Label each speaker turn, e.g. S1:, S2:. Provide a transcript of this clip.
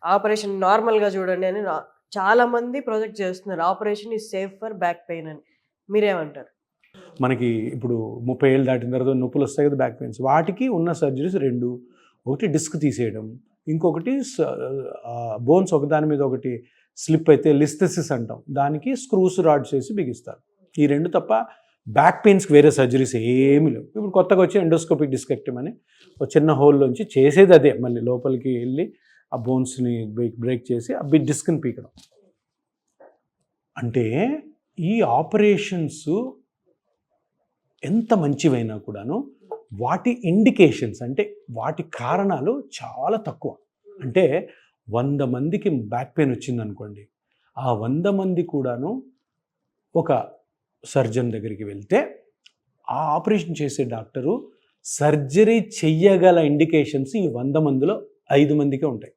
S1: Operation నార్మల్‌గా చూడండి అని చాలామంది ప్రొజెక్ట్ చేస్తున్నారు. Operation is safe for back pain అని. మీరేమంటారు?
S2: మనకి ఇప్పుడు 30 ఏళ్ళు దాటిన తర్వాత నొప్పులు వస్తాయి కదా, బ్యాక్ పెయిన్స్. వాటికి ఉన్న సర్జరీస్ 2. ఒకటి డిస్క్ తీసేయడం, ఇంకొకటి బోన్స్ ఒకదాని మీద ఒకటి స్లిప్ అయితే లిస్థెసిస్ అంటాం, దానికి స్క్రూస్ రాడ్స్ వేసి బిగిస్తారు. ఈ 2 తప్ప బ్యాక్ పెయిన్స్కి వేరే సర్జరీస్ ఏమీ లేవు. ఇప్పుడు కొత్తగా వచ్చి ఎండోస్కోపిక్ డిస్కెక్టమీ అని ఒక చిన్న హోల్లోంచి చేసేది అదే, మళ్ళీ లోపలికి వెళ్ళి ఆ బోన్స్ని బ్రేక్ చేసి ఆ డిస్క్ని పీకడం. అంటే ఈ ఆపరేషన్స్ ఎంత మంచివైనా కూడాను వాటి ఇండికేషన్స్, అంటే వాటి కారణాలు చాలా తక్కువ. అంటే 100 మందికి బ్యాక్ పెయిన్ వచ్చిందనుకోండి, ఆ 100 మంది కూడాను ఒక సర్జన్ దగ్గరికి వెళ్తే ఆ ఆపరేషన్ చేసే డాక్టరు సర్జరీ చెయ్యగల ఇండికేషన్స్ ఈ 100 మందిలో 5 మందికే ఉంటాయి.